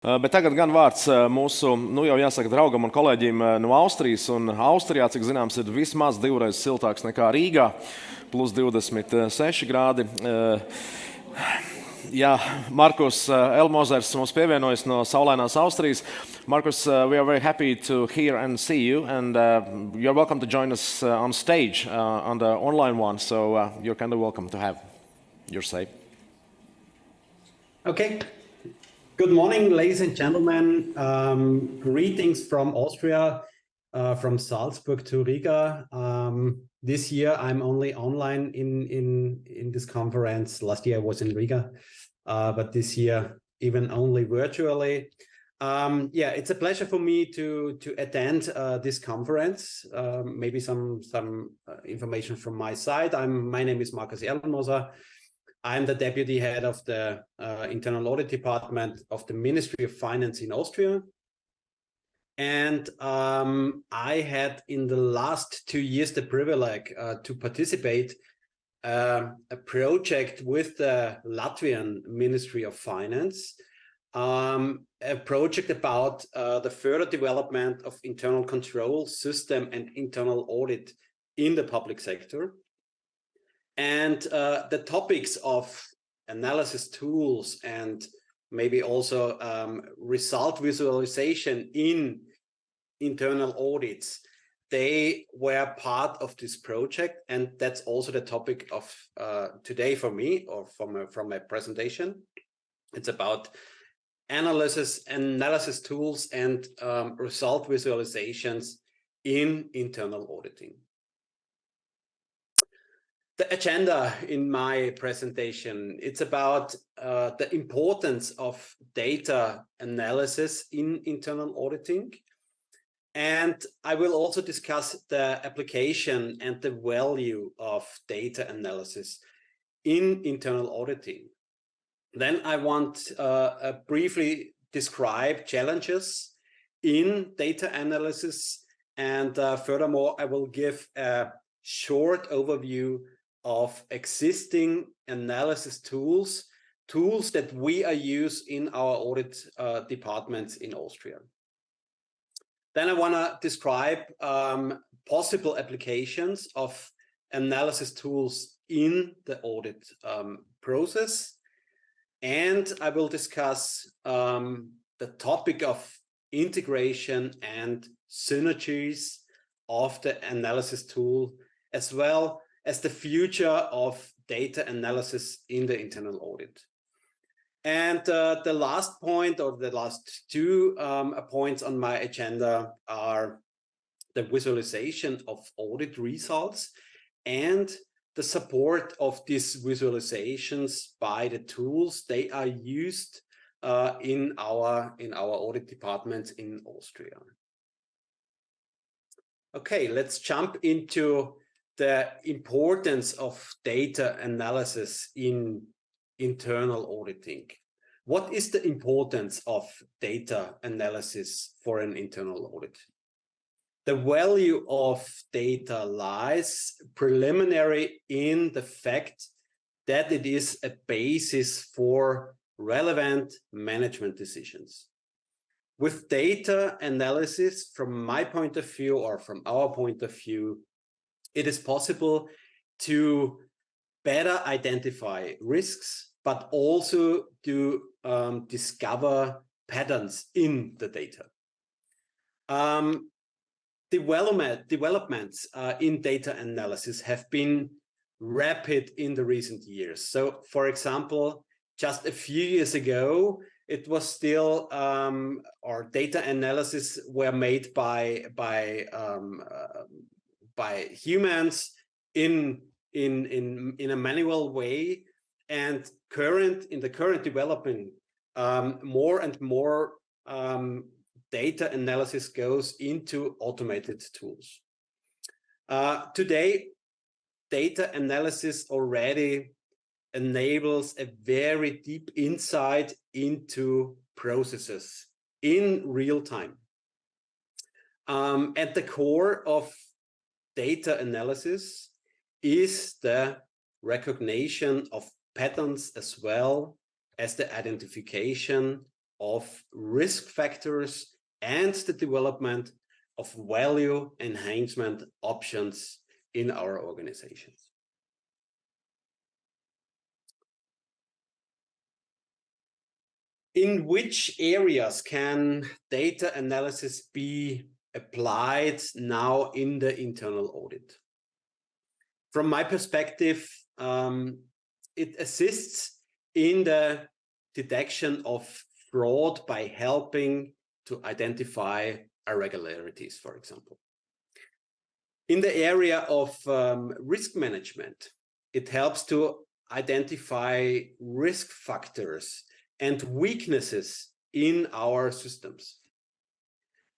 Bet tagad gan vārds mūsu, jau jāsaka, draugam un kolēģim no Austrijas. Un Austrijā, cik zināms, ir vismaz divreiz siltāks nekā Rīgā, plus 26 grādi. Jā, Markus Erlmosers mums pievienojas no saulainās Austrijas. Markus, we are very happy to hear and see you, and you're welcome to join us on stage on the online one, so you're kind of welcome to have your say. Okay. Good morning, ladies and gentlemen. Greetings from Austria, from Salzburg to Riga. This year I'm only online in this conference. Last year I was in Riga, but this year even only virtually. Yeah, it's a pleasure for me to attend this conference. Maybe some information from my side. My name is Markus Erlmoser. I'm the deputy head of the internal audit department of the Ministry of Finance in Austria. And I had in the last 2 years the privilege to participate a project with the Latvian Ministry of Finance, a project about the further development of internal control system and internal audit in the public sector. And the topics of analysis tools and maybe also result visualization in internal audits, they were part of this project. And that's also the topic of today for me, or from my presentation. It's about analysis tools and result visualizations in internal auditing. The agenda in my presentation, it's about the importance of data analysis in internal auditing. And I will also discuss the application and the value of data analysis in internal auditing. Then I want to briefly describe challenges in data analysis. And furthermore, I will give a short overview of existing analysis tools that we are using in our audit departments in Austria. Then I want to describe possible applications of analysis tools in the audit process. And I will discuss the topic of integration and synergies of the analysis tool, as well as the future of data analysis in the internal audit. And the last point, or the last two points on my agenda, are the visualization of audit results and the support of these visualizations by the tools they are used in our audit departments in Austria. Okay, let's jump into the importance of data analysis in internal auditing. What is the importance of data analysis for an internal audit? The value of data lies preliminary in the fact that it is a basis for relevant management decisions. With data analysis, from my point of view, or from our point of view, it is possible to better identify risks, but also to discover patterns in the data. Developments in data analysis have been rapid in the recent years. So, for example, just a few years ago, it was still, or data analysis were made by humans in a manual way, and in the current development, more and more data analysis goes into automated tools. Today, data analysis already enables a very deep insight into processes in real time. At the core of data analysis is the recognition of patterns, as well as the identification of risk factors and the development of value enhancement options in our organizations. In which areas can data analysis be applied now in the internal audit? From my perspective, it assists in the detection of fraud by helping to identify irregularities, for example. In the area of risk management, it helps to identify risk factors and weaknesses in our systems.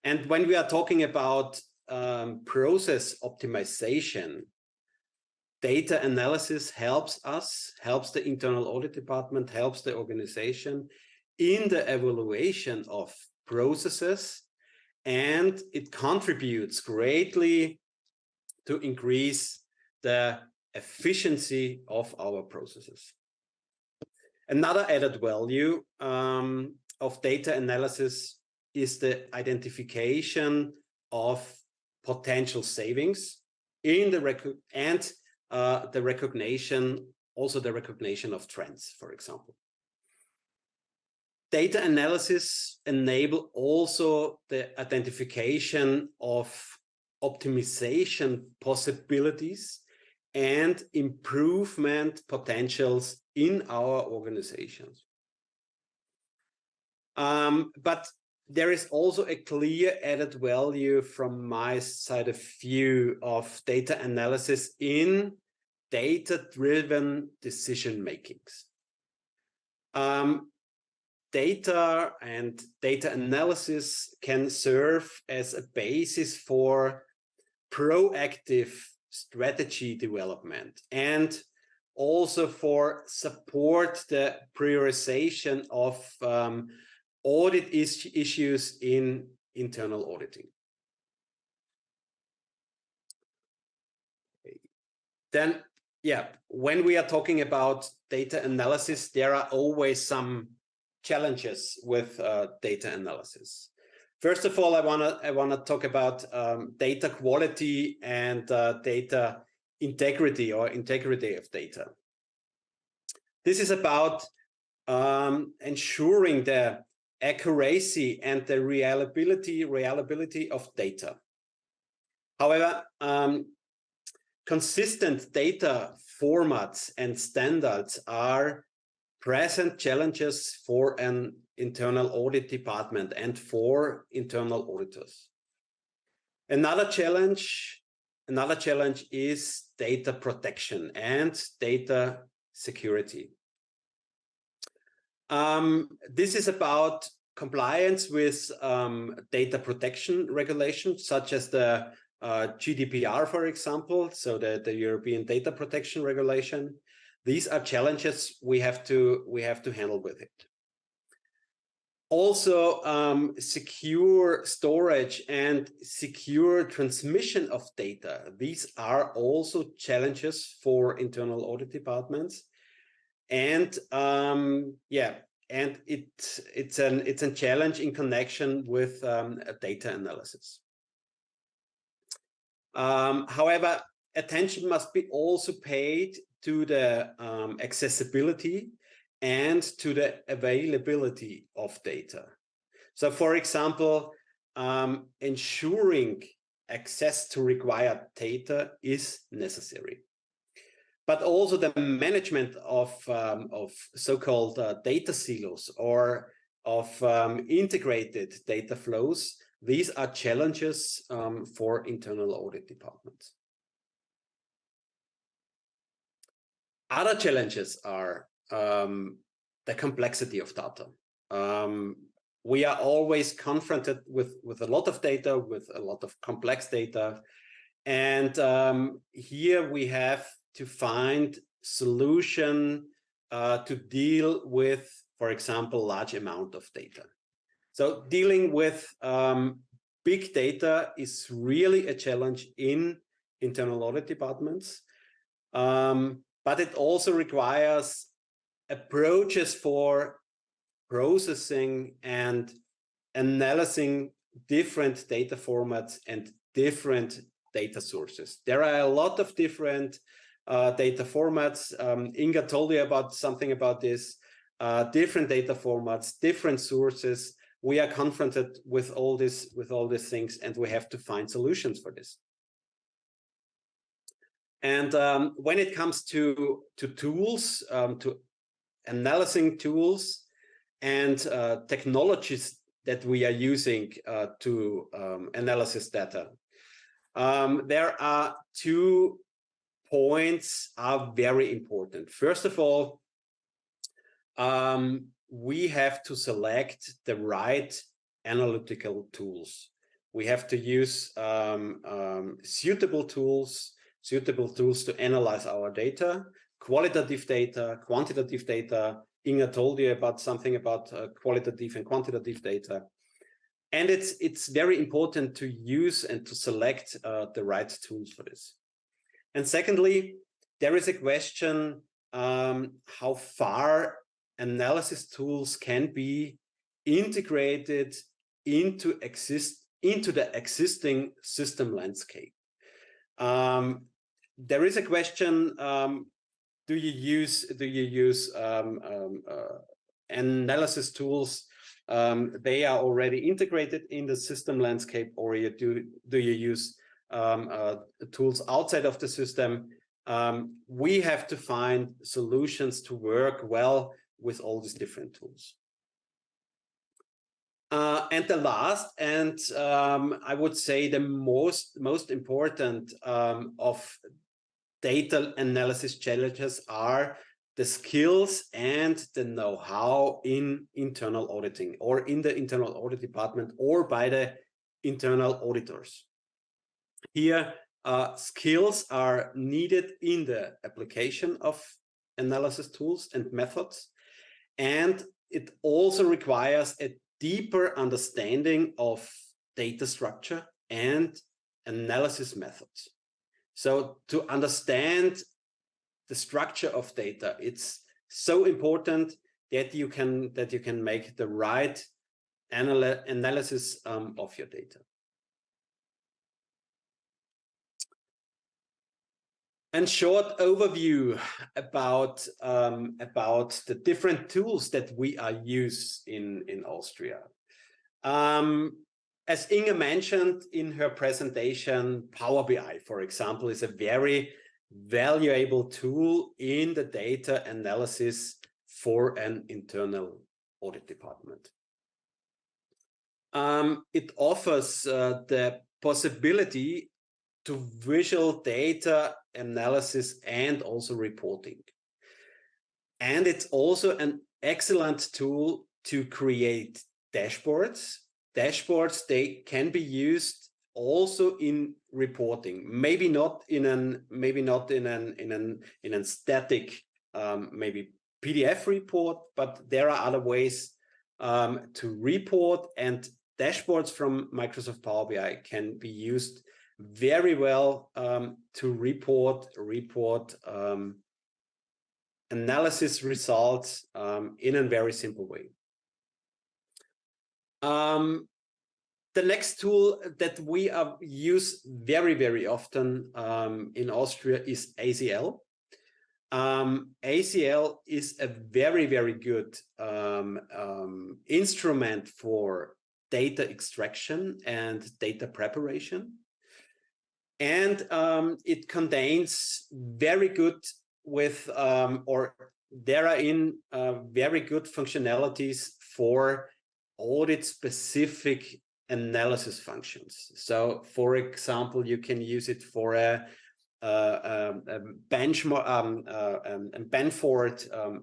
And when we are talking about process optimization, data analysis helps us, helps the internal audit department, helps the organization in the evaluation of processes, and it contributes greatly to increase the efficiency of our processes. Another added value of data analysis is the identification of potential savings in the recognition of trends, for example. Data analysis enable also the identification of optimization possibilities and improvement potentials in our organizations. But there is also a clear added value from my side of view of data analysis in data-driven decision makings. Data and data analysis can serve as a basis for proactive strategy development and also for support the prioritization of audit issues in internal auditing. Then, when we are talking about data analysis, there are always some challenges with data analysis. First of all, I wanna talk about data quality and data integrity or integrity of data. This is about ensuring the accuracy and the reliability of data. However, consistent data formats and standards are present challenges for an internal audit department and for internal auditors. Another challenge is data protection and data security. This is about compliance with data protection regulations, such as the GDPR, for example, so the European Data Protection Regulation. These are challenges we have to handle with it. Also, secure storage and secure transmission of data. These are also challenges for internal audit departments. And it's a challenge in connection with data analysis. However, attention must be also paid to the accessibility and to the availability of data. So, for example, ensuring access to required data is necessary. But also the management of so-called data silos or of integrated data flows, these are challenges for internal audit departments. Other challenges are the complexity of data. We are always confronted with a lot of data, with a lot of complex data. And here we have to find solution to deal with, for example, large amount of data. So dealing with big data is really a challenge in internal audit departments. But it also requires approaches for processing and analyzing different data formats and different data sources. There are a lot of different data formats. Inga told you about something about this. Different data formats, different sources. We are confronted with all these things, and we have to find solutions for this. And when it comes to tools, to analyzing tools and technologies that we are using to analysis data, there are 2 points are very important. First of all, we have to select the right analytical tools. We have to use suitable tools to analyze our data, qualitative data, quantitative data. Inga told you about something about qualitative and quantitative data. And it's very important to use and to select the right tools for this. And secondly, there is a question how far analysis tools can be integrated into the existing system landscape. There is a question: do you use analysis tools? They are already integrated in the system landscape, or do you use tools outside of the system? We have to find solutions to work well with all these different tools. And the last, and I would say the most important of data analysis challenges are the skills and the know-how in internal auditing, or in the internal audit department, or by the internal auditors. Here, skills are needed in the application of analysis tools and methods, and it also requires a deeper understanding of data structure and analysis methods. So to understand the structure of data, it's so important that you can make the right analysis of your data. And short overview about the different tools that we are used in Austria. As Inga mentioned in her presentation, Power BI, for example, is a very valuable tool in the data analysis for an internal audit department. It offers the possibility to visual data analysis and also reporting. And it's also an excellent tool to create dashboards. Dashboards, they can be used also in reporting. Maybe not in a static maybe PDF report, but there are other ways to report, and dashboards from Microsoft Power BI can be used very well to report analysis results in a very simple way. The next tool that we use very, very often in Austria is ACL. ACL is a very, very good instrument for data extraction and data preparation. And it contains very good there are in very good functionalities for audit specific analysis functions. So for example, you can use it for a Benford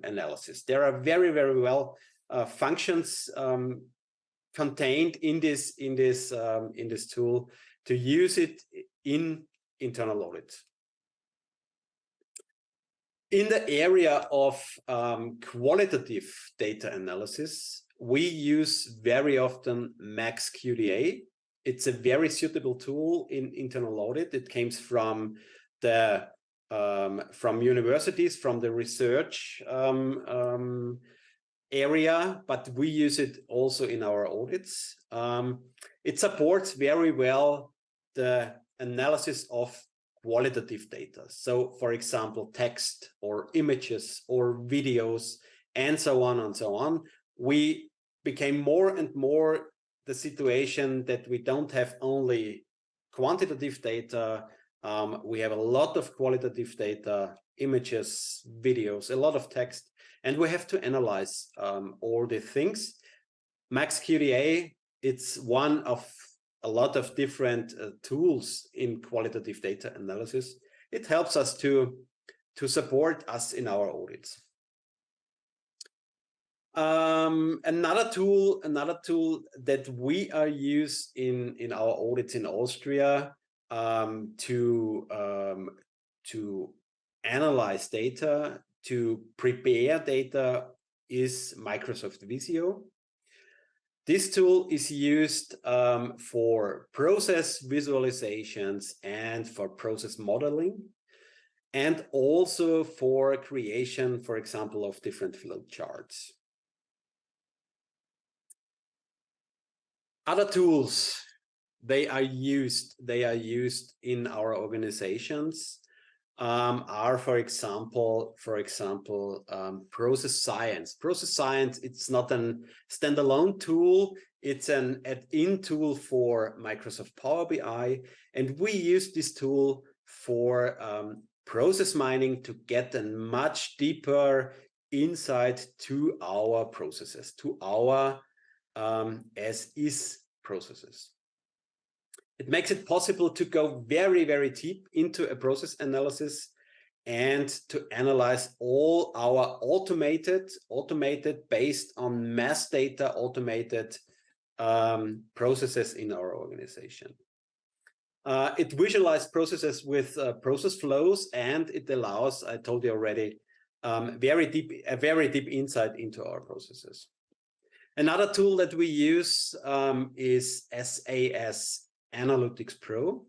analysis. There are very, very well functions contained in this tool to use it in internal audit. In the area of qualitative data analysis, we use very often MaxQDA. It's a very suitable tool in internal audit. It comes from universities, from the research area, but we use it also in our audits. It supports very well the analysis of qualitative data. So, for example, text or images or videos and so on and so on. We became more and more the situation that we don't have only quantitative data. We have a lot of qualitative data, images, videos, a lot of text, and we have to analyze all the things. MaxQDA, it's one of a lot of different tools in qualitative data analysis. It helps us to support us in our audits. Another tool that we are used in our audits in Austria to analyze data, to prepare data, is Microsoft Visio. This tool is used for process visualizations and for process modeling, and also for creation, for example, of different flow charts. Other tools they are used in our organizations are, for example, process science. Process science, it's not a standalone tool, it's an add-in tool for Microsoft Power BI, and we use this tool for process mining to get a much deeper insight to our processes, to our as-is processes. It makes it possible to go very, very deep into a process analysis and to analyze all our automated based on mass data, automated processes in our organization. It visualizes processes with process flows, and it allows, I told you already, a very deep insight into our processes. Another tool that we use is SAS Analytics Pro.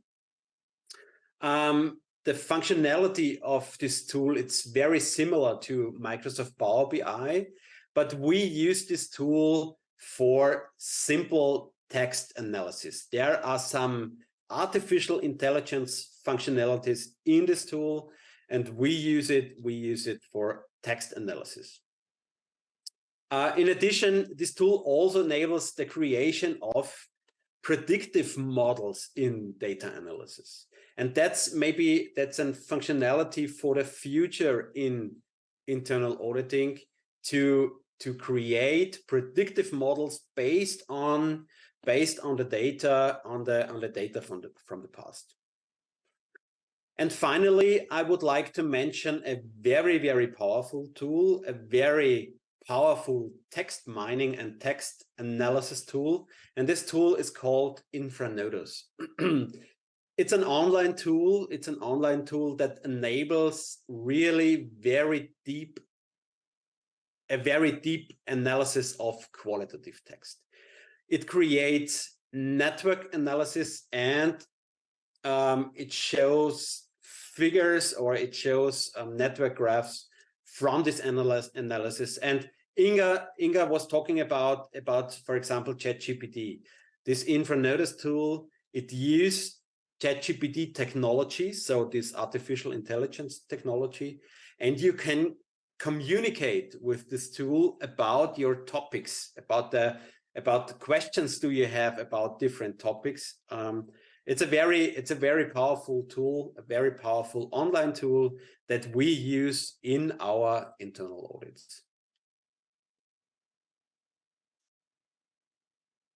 The functionality of this tool, it's very similar to Microsoft Power BI, but we use this tool for simple text analysis. There are some artificial intelligence functionalities in this tool, and we use it for text analysis. In addition, this tool also enables the creation of predictive models in data analysis. And that's a functionality for the future in internal auditing, to create predictive models based on the data from the past. And finally, I would like to mention a very, very powerful tool, a very powerful text mining and text analysis tool, and this tool is called Infranodus. It's an online tool. It's an online tool that enables really a very deep analysis of qualitative text. It creates network analysis, and it shows figures, or it shows network graphs from this analysis. And Inga was talking about, for example, ChatGPT. This Infranodus tool, it used ChatGPT technology, so this artificial intelligence technology, and you can communicate with this tool about your topics, about the questions do you have about different topics. It's a very powerful tool, a very powerful online tool that we use in our internal audits.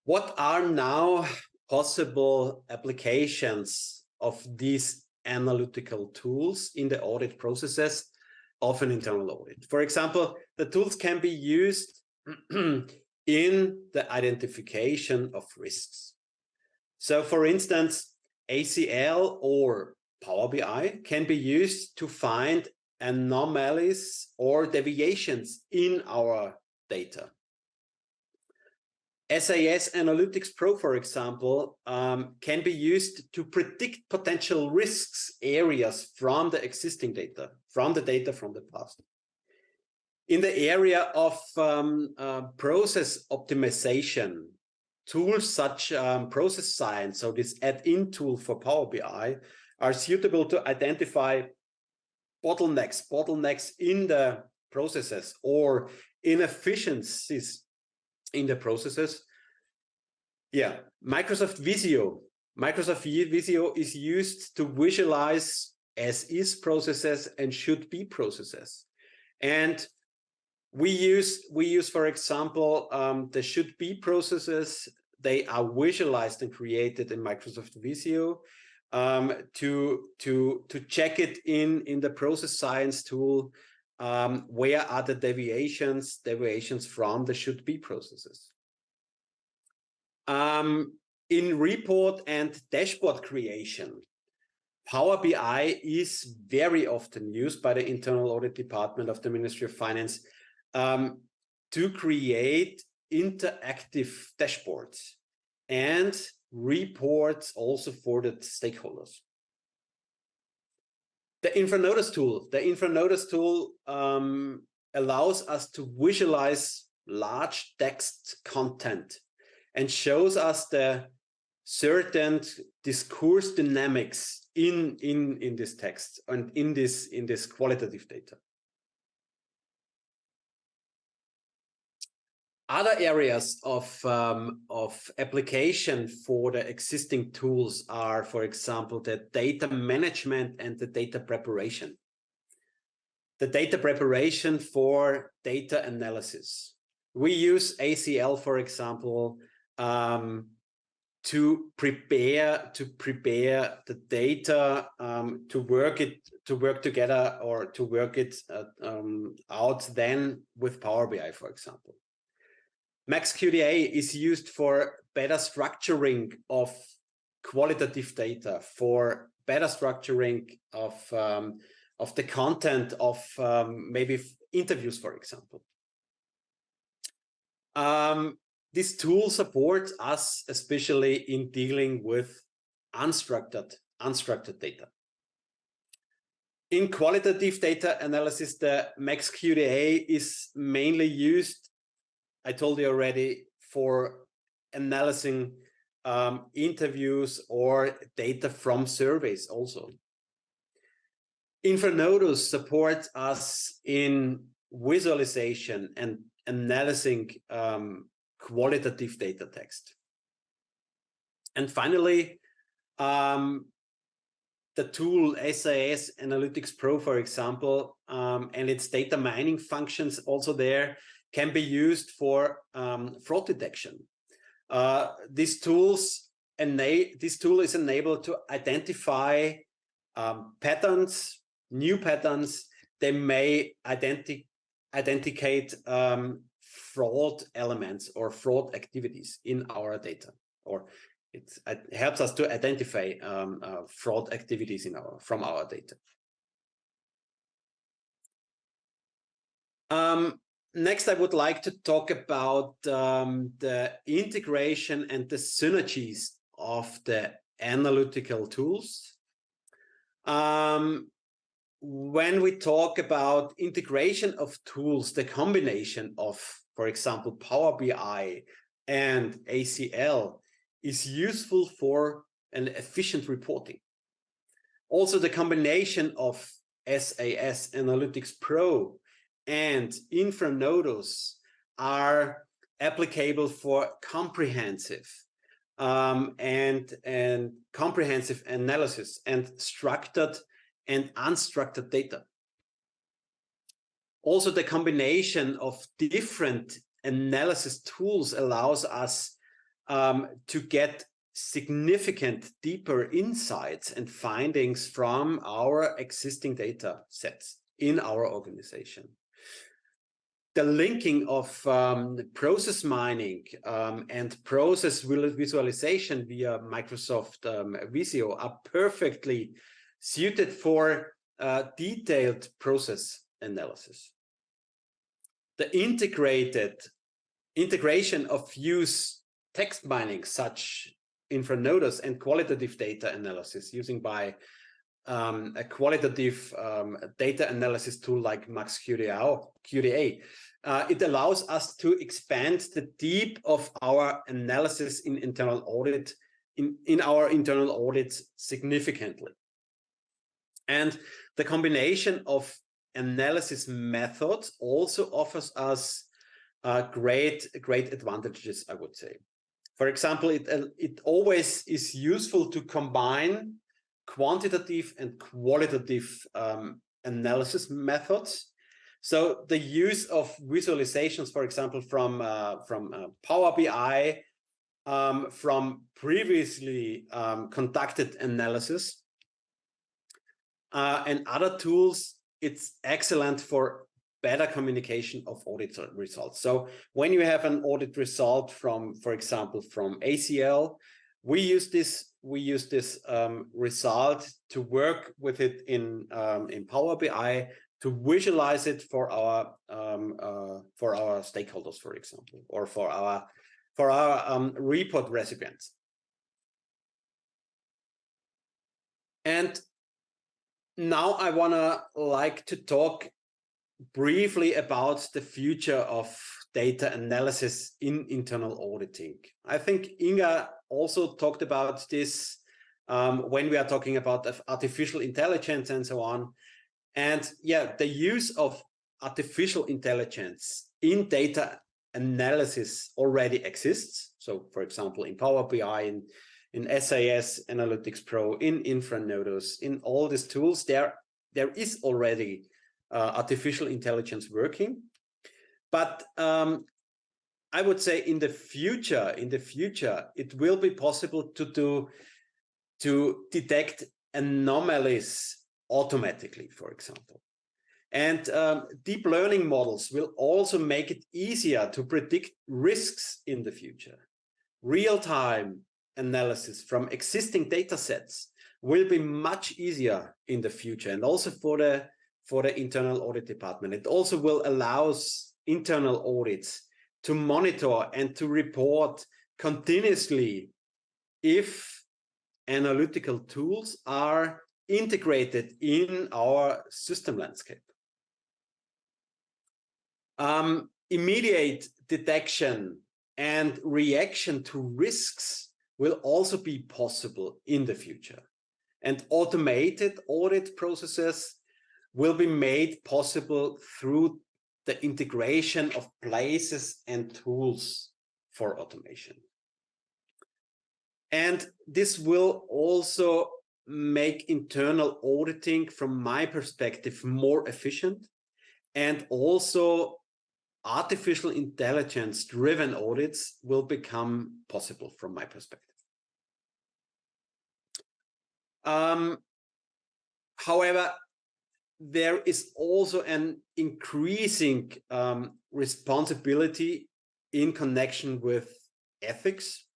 What are now possible applications of these analytical tools in the audit processes of an internal audit? For example, the tools can be used in the identification of risks. So, for instance, ACL or Power BI can be used to find anomalies or deviations in our data. SAS Analytics Pro, for example, can be used to predict potential risks areas from the existing data, from the data from the past. In the area of process optimization, tools such process science, so this add-in tool for Power BI, are suitable to identify bottlenecks in the processes or inefficiencies in the processes. Yeah, Microsoft Visio is used to visualize as-is processes and should-be processes. And we use, for example, the should-be processes. They are visualized and created in Microsoft Visio to check it in the process science tool. Where are the deviations from the should-be processes? In report and dashboard creation, Power BI is very often used by the internal audit department of the Ministry of Finance to create interactive dashboards and reports also for the stakeholders. The InfraNotice tool allows us to visualize large text content and shows us the certain discourse dynamics in this text and in this qualitative data. Other areas of application for the existing tools are, for example, the data management and the data preparation. The data preparation for data analysis. We use ACL, for example, to prepare the data to work together or to work it out then with Power BI, for example. MaxQDA is used for better structuring of qualitative data, for better structuring of the content of maybe interviews, for example. This tool supports us especially in dealing with unstructured data. In qualitative data analysis, the MaxQDA is mainly used, I told you already, for analyzing interviews or data from surveys also. InfraNotice supports us in visualization and analyzing qualitative data text. And finally, the tool SAS Analytics Pro, for example, and its data mining functions also there can be used for fraud detection. This tool is enabled to identify patterns, new patterns. They may identicate fraud elements or fraud activities in our data, or it helps us to identify fraud activities from our data. Next, I would like to talk about the integration and the synergies of the analytical tools. When we talk about integration of tools, the combination of, for example, Power BI and ACL is useful for an efficient reporting. Also, the combination of SAS Analytics Pro and InfraNotice are applicable for comprehensive and comprehensive analysis and structured and unstructured data. Also, the combination of different analysis tools allows us to get significant deeper insights and findings from our existing data sets in our organization. The linking of process mining and process visualization via Microsoft Visio are perfectly suited for detailed process analysis. The integration of use text mining, such InfraNotice, and qualitative data analysis using by a qualitative data analysis tool like Max QDA. It allows us to expand the deep of our analysis in internal audit, in our internal audits significantly. And the combination of analysis methods also offers us great advantages, I would say. For example, it always is useful to combine quantitative and qualitative analysis methods. So the use of visualizations, for example, from Power BI, from previously conducted analysis, and other tools, it's excellent for better communication of audit results. So when you have an audit result from, for example, from ACL, we use this result to work with it in Power BI to visualize it for our stakeholders, for example, or for our report recipients. And now I like to talk briefly about the future of data analysis in internal auditing. I think Inga also talked about this when we are talking about artificial intelligence and so on. And yeah, the use of artificial intelligence in data analysis already exists. So for example, in Power BI, in SAS Analytics Pro, in Infranodus, in all these tools, there is already artificial intelligence working. But I would say in the future, it will be possible to detect anomalies automatically, for example. And deep learning models will also make it easier to predict risks in the future. Real-time analysis from existing data sets will be much easier in the future, and also for the internal audit department. It also will allow internal audits to monitor and to report continuously if analytical tools are integrated in our system landscape. Immediate detection and reaction to risks will also be possible in the future. And automated audit processes will be made possible through the integration of places and tools for automation. And this will also make internal auditing, from my perspective, more efficient, and also artificial intelligence driven audits will become possible from my perspective. However, there is also an increasing responsibility in connection with ethics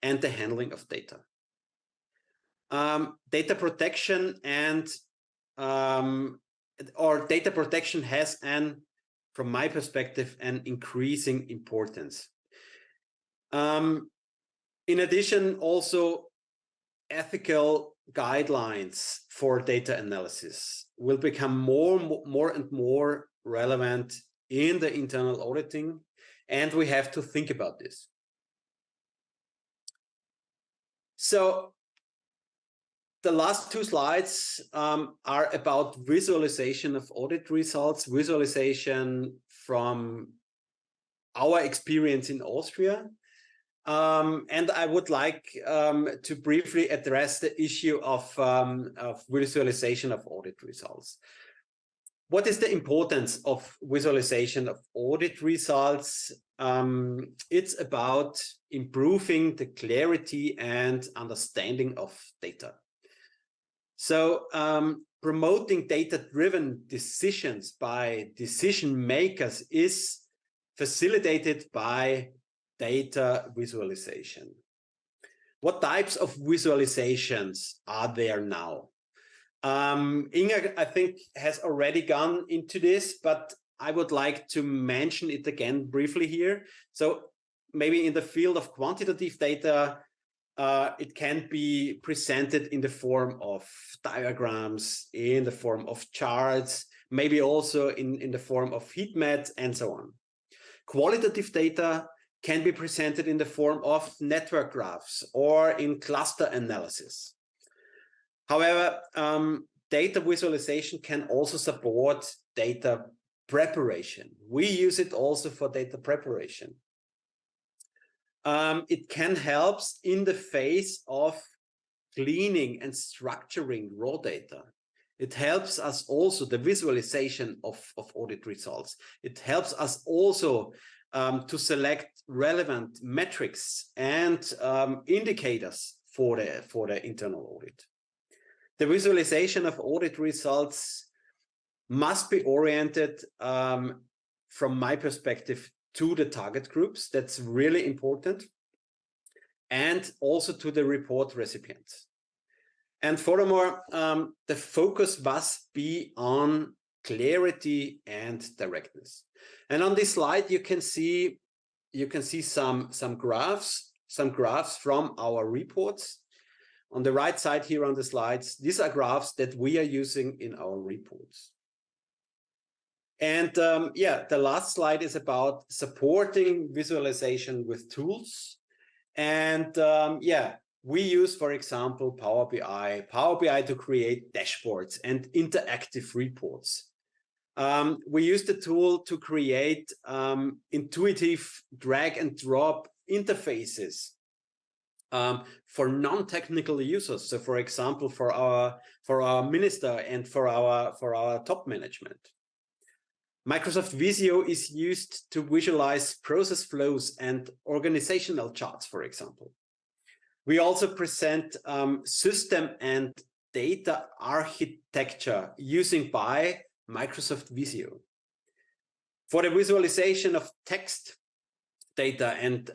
and the handling of data. Data protection and data protection has from my perspective, an increasing importance. In addition, also ethical guidelines for data analysis will become more and more relevant in the internal auditing, and we have to think about this. So the last two slides are about visualization of audit results, visualization from our experience in Austria. And I would like to briefly address the issue of visualization of audit results. What is the importance of visualization of audit results? It's about improving the clarity and understanding of data. So promoting data-driven decisions by decision makers is facilitated by data visualization. What types of visualizations are there now? Inga, I think, has already gone into this, but I would like to mention it again briefly here. So maybe in the field of quantitative data, it can be presented in the form of diagrams, in the form of charts, maybe also in the form of heat maps, and so on. Qualitative data can be presented in the form of network graphs or in cluster analysis. However, data visualization can also support data preparation. We use it also for data preparation. It can help in the phase of cleaning and structuring raw data. It helps us also the visualization of audit results. It helps us also to select relevant metrics and indicators for the internal audit. The visualization of audit results must be oriented, from my perspective, to the target groups. That's really important. And also to the report recipients. And furthermore, the focus must be on clarity and directness. And on this slide, you can see some graphs from our reports. On the right side here on the slides, these are graphs that we are using in our reports. And the last slide is about supporting visualization with tools. And we use, for example, Power BI to create dashboards and interactive reports. We use the tool to create intuitive drag and drop interfaces for non-technical users. So, for example, for our minister and for our top management. Microsoft Visio is used to visualize process flows and organizational charts, for example. We also present system and data architecture using by Microsoft Visio. For the visualization of text data and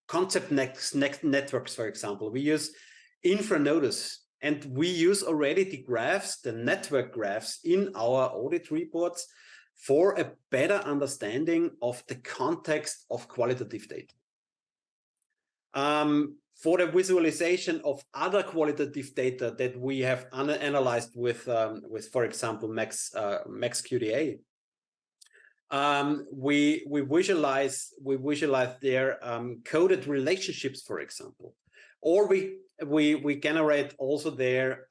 concept networks, for example, we use InfraNotice. And we use already the graphs, the network graphs in our audit reports for a better understanding of the context of qualitative data. For the visualization of other qualitative data that we have analyzed with for example, MaxQDA, we visualize their coded relationships, for example, or we generate also their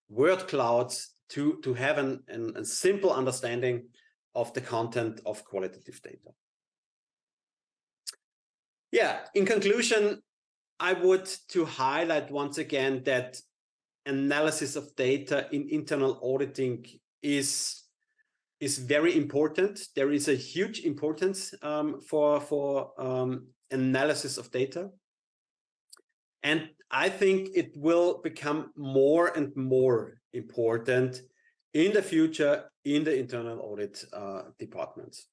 word clouds to have a simple understanding of the content of qualitative data. Yeah, in conclusion, I would to highlight once again that analysis of data in internal auditing is very important. There is a huge importance for analysis of data. And I think it will become more and more important in the future in the internal audit departments.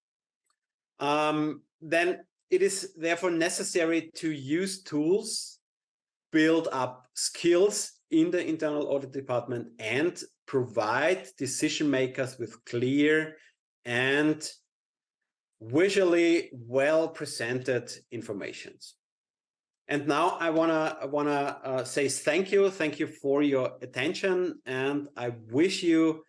Then it is therefore necessary to use tools, build up skills in the internal audit department, and provide decision makers with clear and visually well presented informations. And now I wanna say thank you for your attention, and I wish you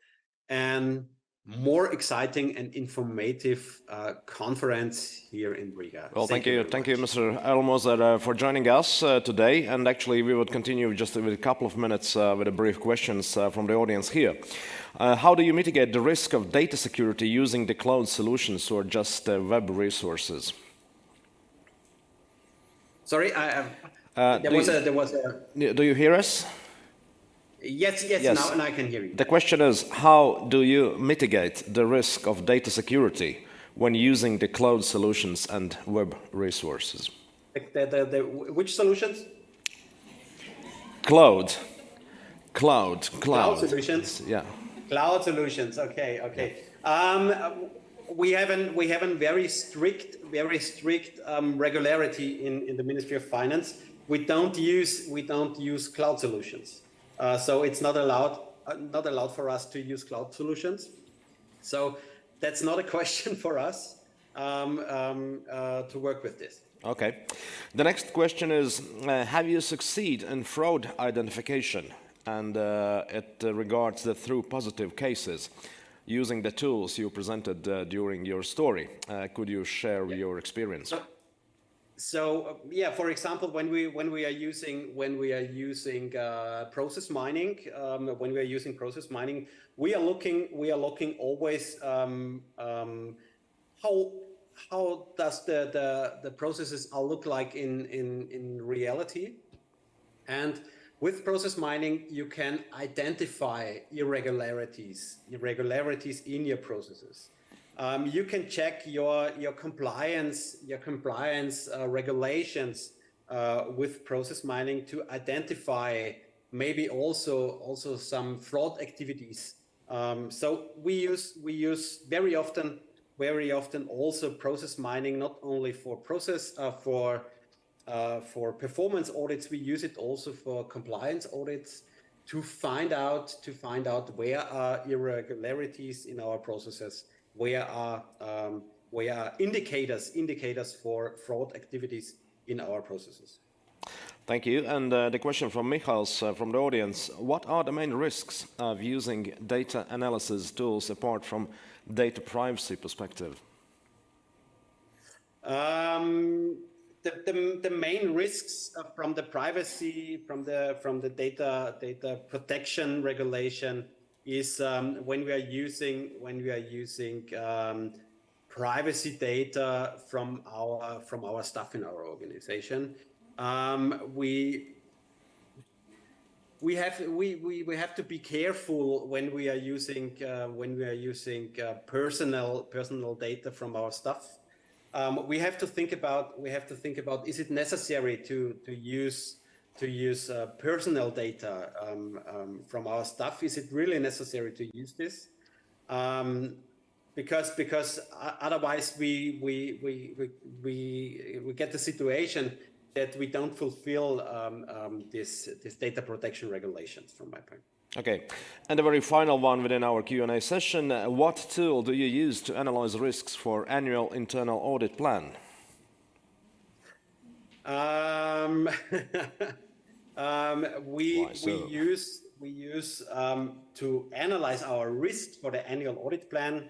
an more exciting and informative conference here in Riga. Well, thank you, Mr. Erlmoser, for joining us today. And actually, we would continue just with a couple of minutes with a brief questions from the audience here. How do you mitigate the risk of data security using the cloud solutions or just web resources? Sorry, there was a. Do you hear us? Yes. Now I can hear you. The question is, how do you mitigate the risk of data security when using the cloud solutions and web resources? Which solutions? Cloud solutions. Yeah. Cloud solutions. Okay. Yeah. We have a very strict regularity in the Ministry of Finance. We don't use cloud solutions. So it's not allowed for us to use cloud solutions. So that's not a question for us to work with this. Okay. The next question is, have you succeeded in fraud identification? And it regards the through positive cases using the tools you presented during your story. Could you share your experience? So for example, when we are using process mining, we are looking always how does the processes look like in reality. And with process mining, you can identify irregularities in your processes. You can check your compliance regulations with process mining to identify maybe also some fraud activities. So we use very often also process mining, not only for for performance audits. We use it also for compliance audits to find out where are irregularities in our processes, where are indicators for fraud activities in our processes. Thank you. And the question from Michals from the audience: what are the main risks of using data analysis tools apart from data privacy perspective? The main risks from the privacy, from the data protection regulation is when we are using privacy data from our staff in our organization. We have to be careful when we are using personal data from our staff. We have to think about is it necessary to use personal data from our staff? Is it really necessary to use this? Because otherwise we get the situation that we don't fulfill this data protection regulations, from my point. Okay, and the very final one within our Q&A session: what tool do you use to analyze risks for annual internal audit plan? We use to analyze our risks for the annual audit plan.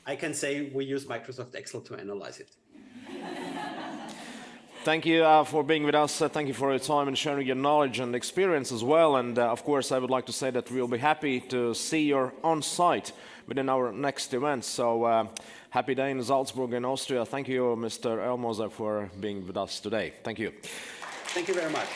I can say we use Microsoft Excel to analyze it. Thank you for being with us. Thank you for your time and sharing your knowledge and experience as well. And of course, I would like to say that we'll be happy to see you on site within our next event. So happy day in Salzburg in Austria. Thank you, Mr. Erlmoser, for being with us today. Thank you. Thank you very much.